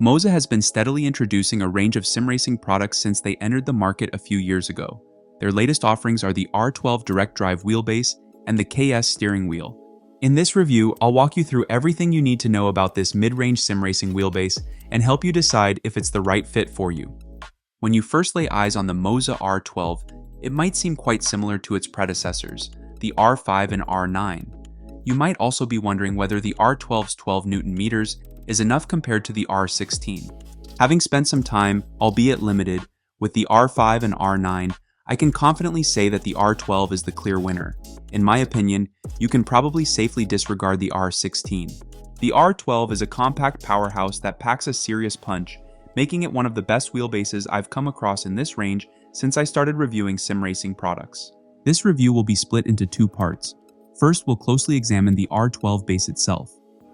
MOZA has been steadily introducing a range of SimRacing products since they entered the market a few years ago. Their latest offerings are the R12 direct drive wheelbase and the KS steering wheel. In this review, I'll walk you through everything you need to know about this mid-range SimRacing wheelbase and help you decide if it's the right fit for you. When you first lay eyes on the MOZA R12, it might seem quite similar to its predecessors, the R5 and R9. You might also be wondering whether the R12's 12 Newton meters is enough compared to the R16. Having spent some time, albeit limited, with the R5 and R9, I can confidently say that the R12 is the clear winner. In my opinion, you can probably safely disregard the R16. The R12 is a compact powerhouse that packs a serious punch, making it one of the best wheelbases I've come across in this range since I started reviewing SimRacing products. This review will be split into two parts. First, we'll closely examine the R12 base itself,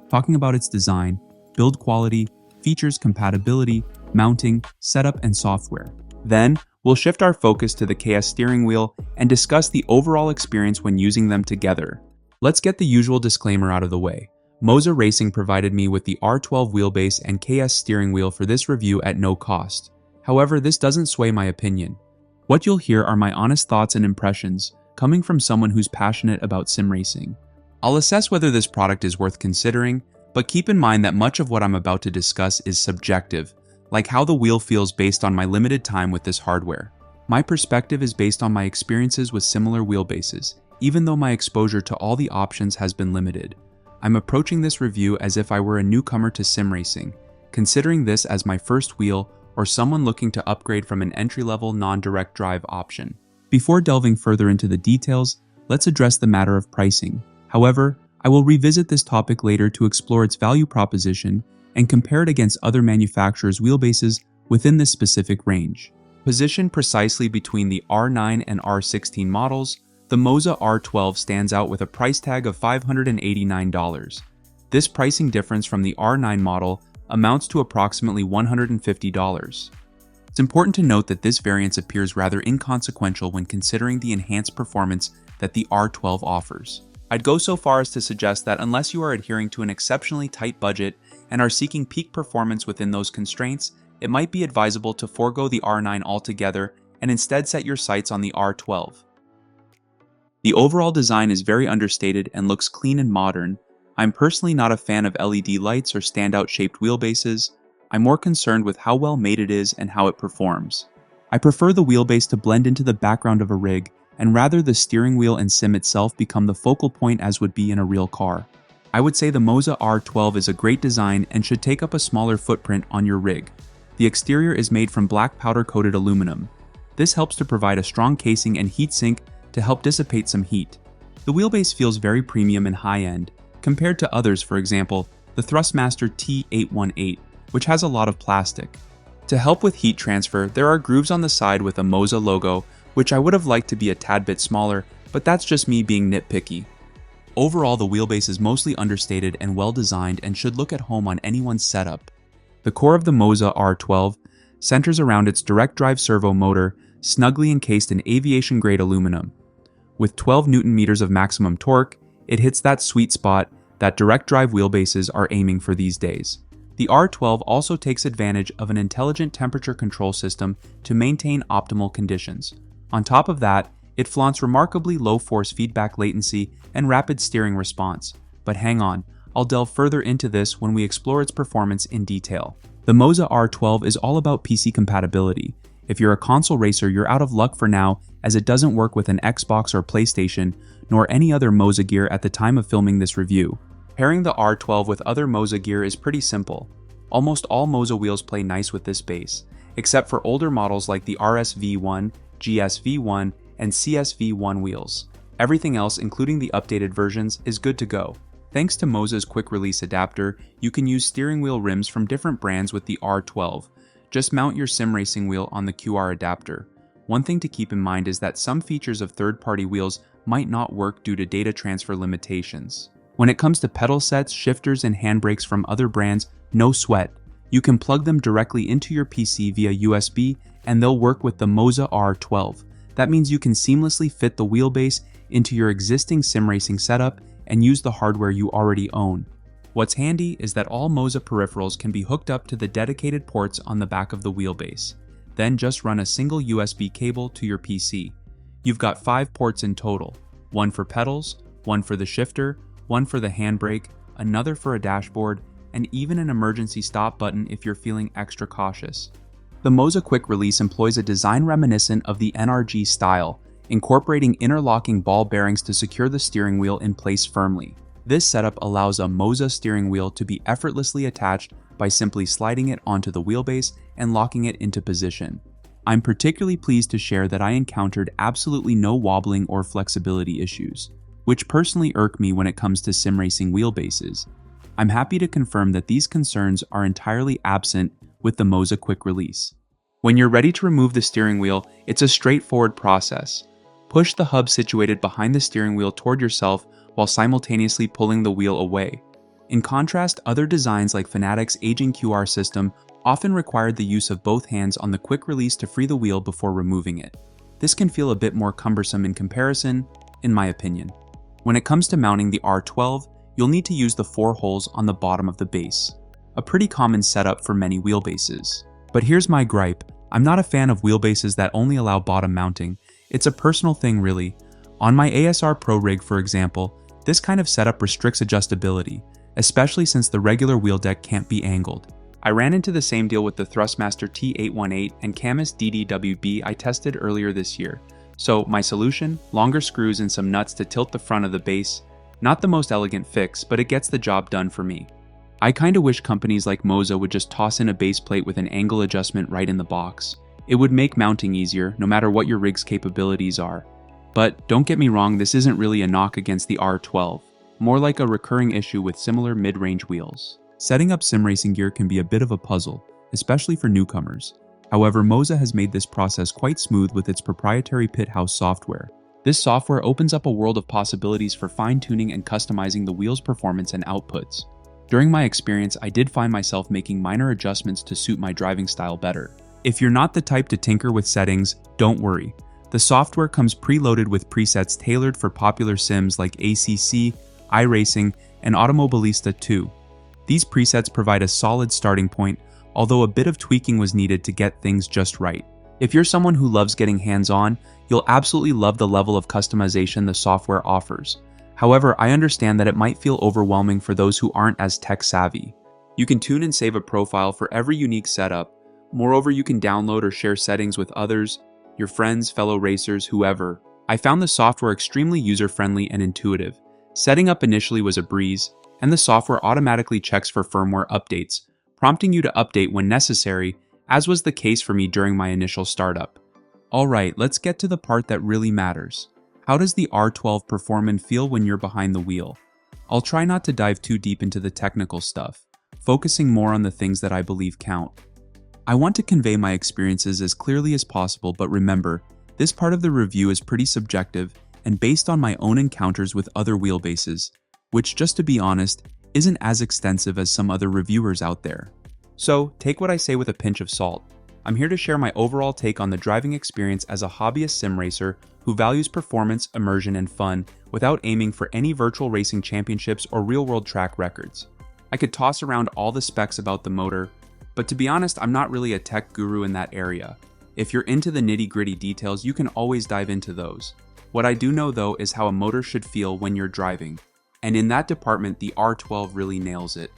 talking about its design, build quality, features, compatibility, mounting, setup, and software. Then, we'll shift our focus to the KS steering wheel and discuss the overall experience when using them together. Let's get the usual disclaimer out of the way. MOZA Racing provided me with the R12 wheelbase and KS steering wheel for this review at no cost. However, this doesn't sway my opinion. What you'll hear are my honest thoughts and impressions, coming from someone who's passionate about SimRacing. I'll assess whether this product is worth considering, but keep in mind that much of what I'm about to discuss is subjective, like how the wheel feels based on my limited time with this hardware. My perspective is based on my experiences with similar wheelbases, even though my exposure to all the options has been limited. I'm approaching this review as if I were a newcomer to SimRacing, considering this as my first wheel or someone looking to upgrade from an entry-level non-direct drive option. Before delving further into the details, let's address the matter of pricing. However, I will revisit this topic later to explore its value proposition and compare it against other manufacturers' wheelbases within this specific range. Positioned precisely between the R9 and R16 models, the MOZA R12 stands out with a price tag of $589. This pricing difference from the R9 model amounts to approximately $150. It's important to note that this variance appears rather inconsequential when considering the enhanced performance that the R12 offers. I'd go so far as to suggest that unless you are adhering to an exceptionally tight budget and are seeking peak performance within those constraints, it might be advisable to forego the R9 altogether and instead set your sights on the R12. The overall design is very understated and looks clean and modern. I'm personally not a fan of LED lights or standout shaped wheelbases. I'm more concerned with how well made it is and how it performs. I prefer the wheelbase to blend into the background of a rig, and rather the steering wheel and sim itself become the focal point as would be in a real car. I would say the MOZA R12 is a great design and should take up a smaller footprint on your rig. The exterior is made from black powder-coated aluminum. This helps to provide a strong casing and heatsink to help dissipate some heat. The wheelbase feels very premium and high-end, compared to others, for example, the Thrustmaster T818, which has a lot of plastic. To help with heat transfer, there are grooves on the side with a MOZA logo, which I would have liked to be a tad bit smaller, but that's just me being nitpicky. Overall, the wheelbase is mostly understated and well designed and should look at home on anyone's setup. The core of the MOZA R12 centers around its direct drive servo motor, snugly encased in aviation-grade aluminum. With 12 Newton meters of maximum torque, it hits that sweet spot that direct drive wheelbases are aiming for these days. The R12 also takes advantage of an intelligent temperature control system to maintain optimal conditions. On top of that, it flaunts remarkably low force feedback latency and rapid steering response. But hang on, I'll delve further into this when we explore its performance in detail. The MOZA R12 is all about PC compatibility. If you're a console racer, you're out of luck for now, as it doesn't work with an Xbox or PlayStation, nor any other MOZA gear at the time of filming this review. Pairing the R12 with other MOZA gear is pretty simple. Almost all MOZA wheels play nice with this base, except for older models like the RSV1, GSV1, and CSV1 wheels. Everything else, including the updated versions, is good to go. Thanks to MOZA's quick release adapter, you can use steering wheel rims from different brands with the R12. Just mount your SimRacing wheel on the QR adapter. One thing to keep in mind is that some features of third-party wheels might not work due to data transfer limitations. When it comes to pedal sets, shifters, and handbrakes from other brands, no sweat. You can plug them directly into your PC via USB and they'll work with the MOZA R12. That means you can seamlessly fit the wheelbase into your existing SimRacing setup and use the hardware you already own. What's handy is that all MOZA peripherals can be hooked up to the dedicated ports on the back of the wheelbase. Then just run a single USB cable to your PC. You've got 5 ports in total, one for pedals, one for the shifter, one for the handbrake, another for a dashboard, and even an emergency stop button if you're feeling extra cautious. The MOZA Quick Release employs a design reminiscent of the NRG style, incorporating interlocking ball bearings to secure the steering wheel in place firmly. This setup allows a MOZA steering wheel to be effortlessly attached by simply sliding it onto the wheelbase and locking it into position. I'm particularly pleased to share that I encountered absolutely no wobbling or flexibility issues, which personally irk me when it comes to SimRacing wheelbases. I'm happy to confirm that these concerns are entirely absent with the MOZA Quick Release. When you're ready to remove the steering wheel, it's a straightforward process. Push the hub situated behind the steering wheel toward yourself while simultaneously pulling the wheel away. In contrast, other designs like Fanatec's aging QR system often required the use of both hands on the quick release to free the wheel before removing it. This can feel a bit more cumbersome in comparison, in my opinion. When it comes to mounting the R12, you'll need to use the 4 holes on the bottom of the base, a pretty common setup for many wheelbases. But here's my gripe, I'm not a fan of wheelbases that only allow bottom mounting. It's a personal thing really. On my ASR Pro rig, for example, this kind of setup restricts adjustability, especially since the regular wheel deck can't be angled. I ran into the same deal with the Thrustmaster T818 and Camus DDWB I tested earlier this year. So my solution, longer screws and some nuts to tilt the front of the base. Not the most elegant fix, but it gets the job done for me. I kinda wish companies like MOZA would just toss in a base plate with an angle adjustment right in the box. It would make mounting easier, no matter what your rig's capabilities are. But don't get me wrong, this isn't really a knock against the R12, more like a recurring issue with similar mid-range wheels. Setting up SimRacing gear can be a bit of a puzzle, especially for newcomers. However, MOZA has made this process quite smooth with its proprietary Pithouse software. This software opens up a world of possibilities for fine-tuning and customizing the wheel's performance and outputs. During my experience, I did find myself making minor adjustments to suit my driving style better. If you're not the type to tinker with settings, don't worry. The software comes preloaded with presets tailored for popular sims like ACC, iRacing, and Automobilista 2. These presets provide a solid starting point, although a bit of tweaking was needed to get things just right. If you're someone who loves getting hands-on, you'll absolutely love the level of customization the software offers. However, I understand that it might feel overwhelming for those who aren't as tech-savvy. You can tune and save a profile for every unique setup. Moreover, you can download or share settings with others, your friends, fellow racers, whoever. I found the software extremely user-friendly and intuitive. Setting up initially was a breeze, and the software automatically checks for firmware updates, prompting you to update when necessary, as was the case for me during my initial startup. Alright, let's get to the part that really matters. How does the R12 perform and feel when you're behind the wheel? I'll try not to dive too deep into the technical stuff, focusing more on the things that I believe count. I want to convey my experiences as clearly as possible, but remember, this part of the review is pretty subjective and based on my own encounters with other wheelbases, which, just to be honest, isn't as extensive as some other reviewers out there. So, take what I say with a pinch of salt. I'm here to share my overall take on the driving experience as a hobbyist sim racer who values performance, immersion, and fun without aiming for any virtual racing championships or real-world track records. I could toss around all the specs about the motor, but to be honest, I'm not really a tech guru in that area. If you're into the nitty-gritty details, you can always dive into those. What I do know though is how a motor should feel when you're driving. and in that department, the R12 really nails it.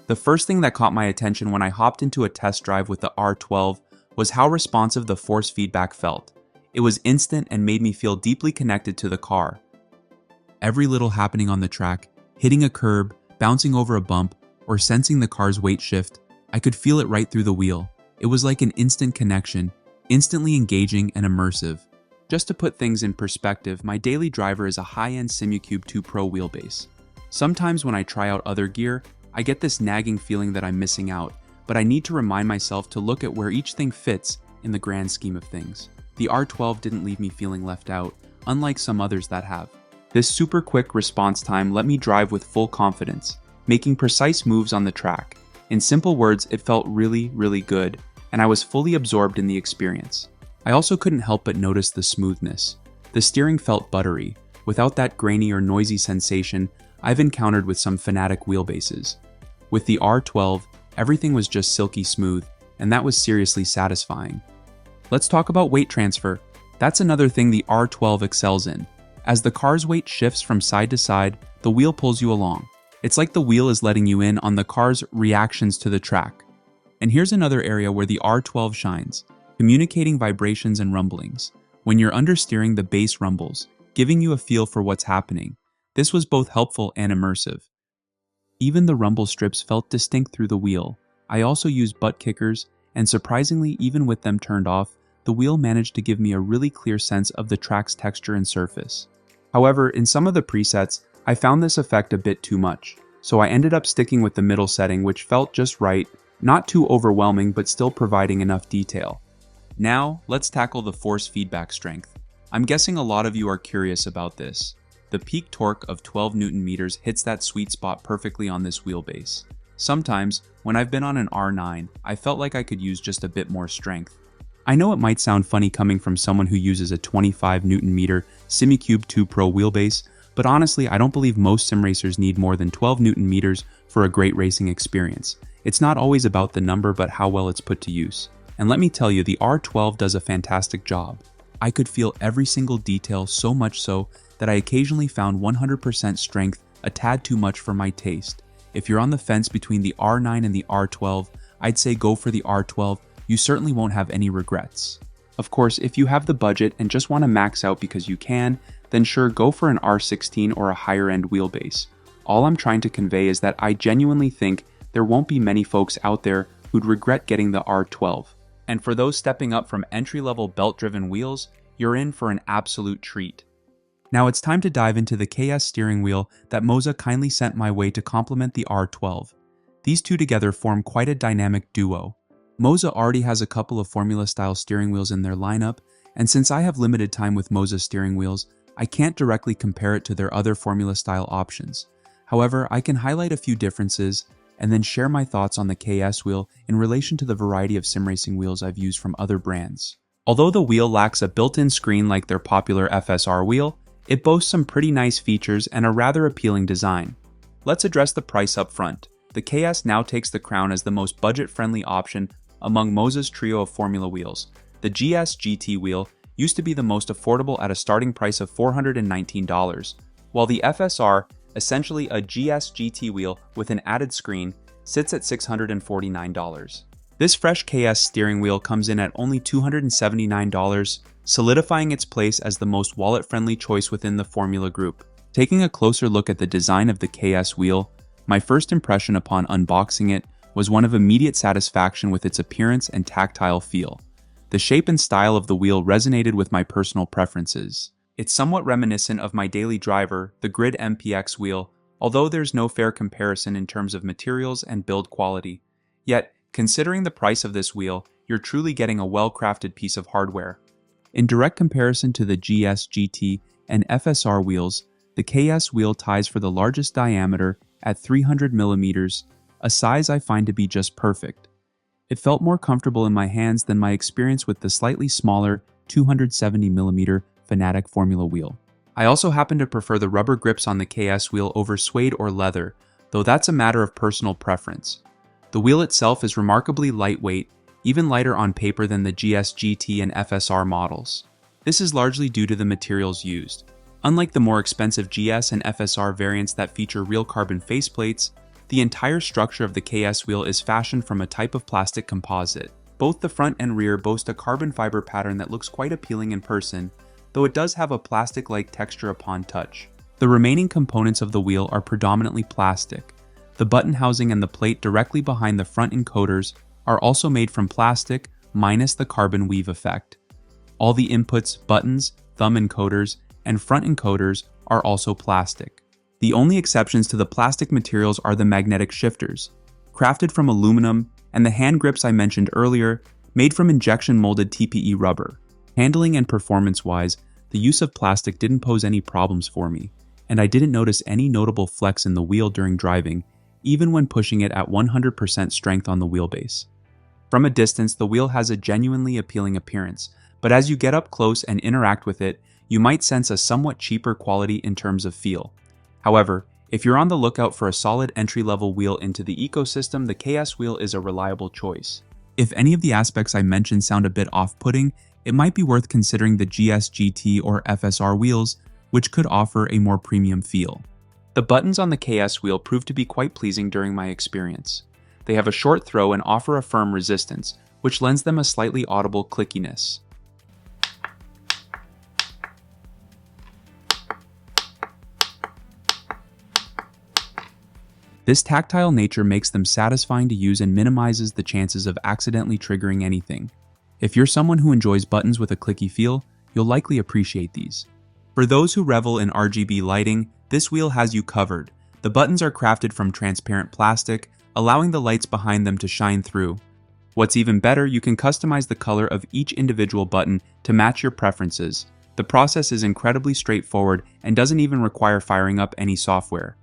The first thing that caught my attention when I hopped into a test drive with the R12 was how responsive the force feedback felt. It was instant and made me feel deeply connected to the car. Every little happening on the track, hitting a curb, bouncing over a bump, or sensing the car's weight shift, I could feel it right through the wheel. It was like an instant connection, instantly engaging and immersive. Just to put things in perspective, my daily driver is a high-end SimRacing 2 Pro wheelbase. Sometimes when I try out other gear, I get this nagging feeling that I'm missing out, but I need to remind myself to look at where each thing fits in the grand scheme of things. The R12 didn't leave me feeling left out, unlike some others that have. This super quick response time let me drive with full confidence, making precise moves on the track. In simple words, it felt really, really good, and I was fully absorbed in the experience. I also couldn't help but notice the smoothness. The steering felt buttery, without that grainy or noisy sensation I've encountered with some Fanatic wheelbases. With the R12, everything was just silky smooth, and that was seriously satisfying. Let's talk about weight transfer. That's another thing the R12 excels in. As the car's weight shifts from side to side, the wheel pulls you along. It's like the wheel is letting you in on the car's reactions to the track. And here's another area where the R12 shines, communicating vibrations and rumblings. When you're understeering, the bass rumbles, giving you a feel for what's happening. This was both helpful and immersive. Even the rumble strips felt distinct through the wheel. I also used butt kickers, and surprisingly, even with them turned off, the wheel managed to give me a really clear sense of the track's texture and surface. However, in some of the presets, I found this effect a bit too much, so I ended up sticking with the middle setting, which felt just right, not too overwhelming but still providing enough detail. Now, let's tackle the force feedback strength. I'm guessing a lot of you are curious about this. The peak torque of 12 Newton meters hits that sweet spot perfectly on this wheelbase. Sometimes, when I've been on an R9, I felt like I could use just a bit more strength. I know it might sound funny coming from someone who uses a 25 Newton meter SimRacing 2 Pro wheelbase, but honestly, I don't believe most sim racers need more than 12 Newton meters for a great racing experience. It's not always about the number, but how well it's put to use. And let me tell you, the R12 does a fantastic job. I could feel every single detail, so much so that I occasionally found 100% strength a tad too much for my taste. If you're on the fence between the R9 and the R12, I'd say go for the R12. You certainly won't have any regrets. Of course, if you have the budget and just want to max out because you can, then sure, go for an R16 or a higher end wheelbase. All I'm trying to convey is that I genuinely think there won't be many folks out there who'd regret getting the R12. And for those stepping up from entry-level belt-driven wheels, you're in for an absolute treat. Now it's time to dive into the KS steering wheel that MOZA kindly sent my way to complement the R12. These two together form quite a dynamic duo. MOZA already has a couple of Formula-style steering wheels in their lineup, and since I have limited time with MOZA steering wheels, I can't directly compare it to their other Formula-style options. However, I can highlight a few differences and then share my thoughts on the KS wheel in relation to the variety of sim racing wheels I've used from other brands. Although the wheel lacks a built-in screen like their popular FSR wheel, it boasts some pretty nice features and a rather appealing design. Let's address the price up front. The KS now takes the crown as the most budget-friendly option among MOZA's trio of Formula wheels. The GS GT wheel used to be the most affordable at a starting price of $419, while the FSR, essentially a GS GT wheel with an added screen, sits at $649. This fresh KS steering wheel comes in at only $279, solidifying its place as the most wallet-friendly choice within the Formula group. Taking a closer look at the design of the KS wheel, my first impression upon unboxing it was one of immediate satisfaction with its appearance and tactile feel. The shape and style of the wheel resonated with my personal preferences. It's somewhat reminiscent of my daily driver, the Grid MPX wheel, although there's no fair comparison in terms of materials and build quality. Yet, considering the price of this wheel, you're truly getting a well-crafted piece of hardware. In direct comparison to the GS GT and FSR wheels, the KS wheel ties for the largest diameter at 300mm, a size I find to be just perfect. It felt more comfortable in my hands than my experience with the slightly smaller 270mm Fanatic Formula wheel. I also happen to prefer the rubber grips on the KS wheel over suede or leather, though that's a matter of personal preference. The wheel itself is remarkably lightweight, even lighter on paper than the GS GT and FSR models. This is largely due to the materials used. Unlike the more expensive GS and FSR variants that feature real carbon faceplates, the entire structure of the KS wheel is fashioned from a type of plastic composite. Both the front and rear boast a carbon fiber pattern that looks quite appealing in person, though it does have a plastic-like texture upon touch. The remaining components of the wheel are predominantly plastic. The button housing and the plate directly behind the front encoders are also made from plastic, minus the carbon weave effect. All the inputs, buttons, thumb encoders, and front encoders are also plastic. The only exceptions to the plastic materials are the magnetic shifters, crafted from aluminum, and the hand grips I mentioned earlier, made from injection-molded TPE rubber. Handling and performance-wise, the use of plastic didn't pose any problems for me, and I didn't notice any notable flex in the wheel during driving, even when pushing it at 100% strength on the wheelbase. From a distance, the wheel has a genuinely appealing appearance, but as you get up close and interact with it, you might sense a somewhat cheaper quality in terms of feel. However, if you're on the lookout for a solid entry-level wheel into the ecosystem, the KS wheel is a reliable choice. If any of the aspects I mentioned sound a bit off-putting, it might be worth considering the GS GT or FSR wheels, which could offer a more premium feel. The buttons on the KS wheel proved to be quite pleasing during my experience. They have a short throw and offer a firm resistance, which lends them a slightly audible clickiness. This tactile nature makes them satisfying to use and minimizes the chances of accidentally triggering anything. If you're someone who enjoys buttons with a clicky feel, you'll likely appreciate these. For those who revel in RGB lighting, this wheel has you covered. The buttons are crafted from transparent plastic, allowing the lights behind them to shine through. What's even better, you can customize the color of each individual button to match your preferences. The process is incredibly straightforward and doesn't even require firing up any software.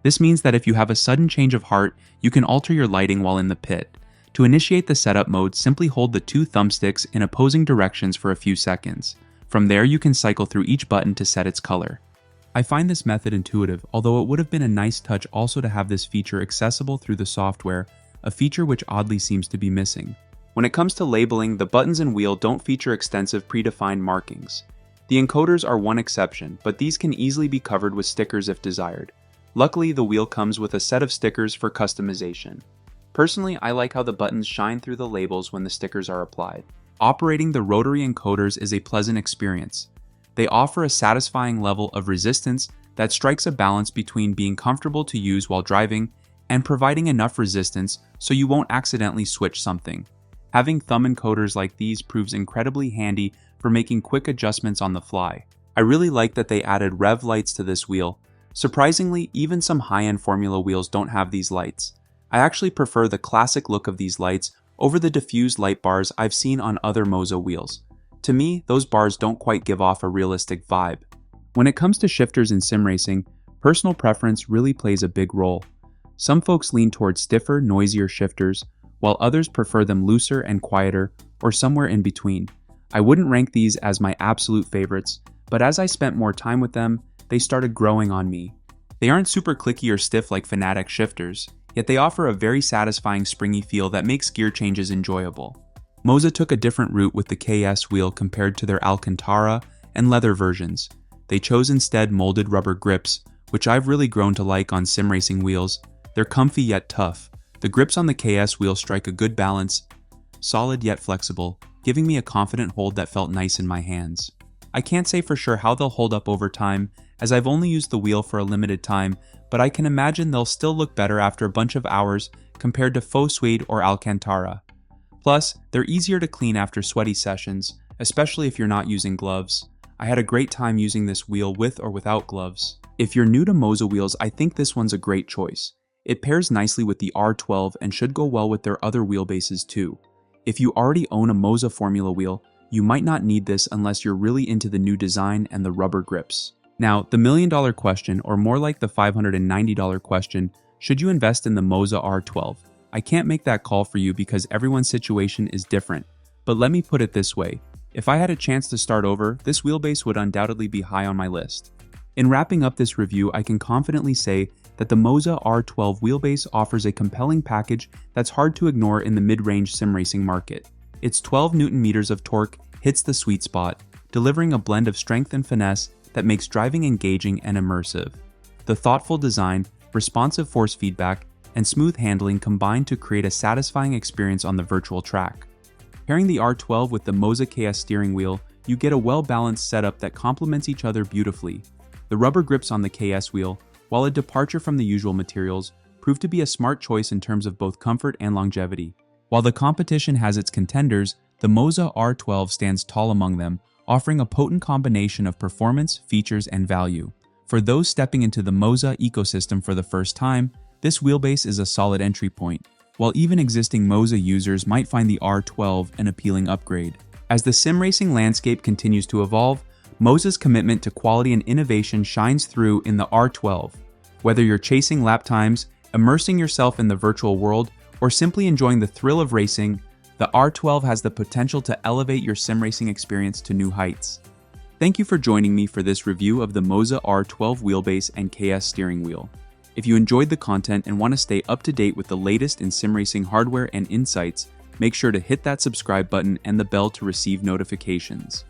This means that if you have a sudden change of heart, you can alter your lighting while in the pit. To initiate the setup mode, simply hold the two thumbsticks in opposing directions for a few seconds. From there, you can cycle through each button to set its color. I find this method intuitive, although it would have been a nice touch also to have this feature accessible through the software, a feature which oddly seems to be missing. When it comes to labeling, the buttons and wheel don't feature extensive predefined markings. The encoders are one exception, but these can easily be covered with stickers if desired. Luckily, the wheel comes with a set of stickers for customization. Personally, I like how the buttons shine through the labels when the stickers are applied. Operating the rotary encoders is a pleasant experience. They offer a satisfying level of resistance that strikes a balance between being comfortable to use while driving and providing enough resistance so you won't accidentally switch something. Having thumb encoders like these proves incredibly handy for making quick adjustments on the fly. I really like that they added rev lights to this wheel. Surprisingly, even some high-end Formula wheels don't have these lights. I actually prefer the classic look of these lights over the diffused light bars I've seen on other MOZA wheels. To me, those bars don't quite give off a realistic vibe. When it comes to shifters in SimRacing, personal preference really plays a big role. Some folks lean towards stiffer, noisier shifters, while others prefer them looser and quieter, or somewhere in between. I wouldn't rank these as my absolute favorites, but as I spent more time with them, they started growing on me. They aren't super clicky or stiff like Fanatic shifters, yet they offer a very satisfying springy feel that makes gear changes enjoyable. MOZA took a different route with the KS wheel compared to their Alcantara and leather versions. They chose instead molded rubber grips, which I've really grown to like on SimRacing wheels. They're comfy yet tough. The grips on the KS wheel strike a good balance, solid yet flexible, giving me a confident hold that felt nice in my hands. I can't say for sure how they'll hold up over time, as I've only used the wheel for a limited time, but I can imagine they'll still look better after a bunch of hours compared to faux suede or Alcantara. Plus, they're easier to clean after sweaty sessions, especially if you're not using gloves. I had a great time using this wheel with or without gloves. If you're new to MOZA wheels, I think this one's a great choice. It pairs nicely with the R12 and should go well with their other wheelbases too. If you already own a MOZA Formula wheel, you might not need this unless you're really into the new design and the rubber grips. Now, the $1 million question, or more like the $590 question, should you invest in the MOZA R12? I can't make that call for you because everyone's situation is different, but let me put it this way. If I had a chance to start over, this wheelbase would undoubtedly be high on my list. In wrapping up this review, I can confidently say that the MOZA R12 wheelbase offers a compelling package that's hard to ignore in the mid-range SimRacing market. Its 12 Nm of torque hits the sweet spot, delivering a blend of strength and finesse that makes driving engaging and immersive. The thoughtful design, responsive force feedback, and smooth handling combine to create a satisfying experience on the virtual track. Pairing the R12 with the MOZA KS steering wheel, you get a well-balanced setup that complements each other beautifully. The rubber grips on the KS wheel, while a departure from the usual materials, prove to be a smart choice in terms of both comfort and longevity. While the competition has its contenders, the MOZA R12 stands tall among them, offering a potent combination of performance, features, and value. For those stepping into the MOZA ecosystem for the first time, this wheelbase is a solid entry point, while even existing MOZA users might find the R12 an appealing upgrade. As the SimRacing landscape continues to evolve, MOZA's commitment to quality and innovation shines through in the R12. Whether you're chasing lap times, immersing yourself in the virtual world, or simply enjoying the thrill of racing, the R12 has the potential to elevate your SimRacing experience to new heights. Thank you for joining me for this review of the MOZA R12 Wheelbase and KS steering wheel. If you enjoyed the content and want to stay up to date with the latest in SimRacing hardware and insights, make sure to hit that subscribe button and the bell to receive notifications.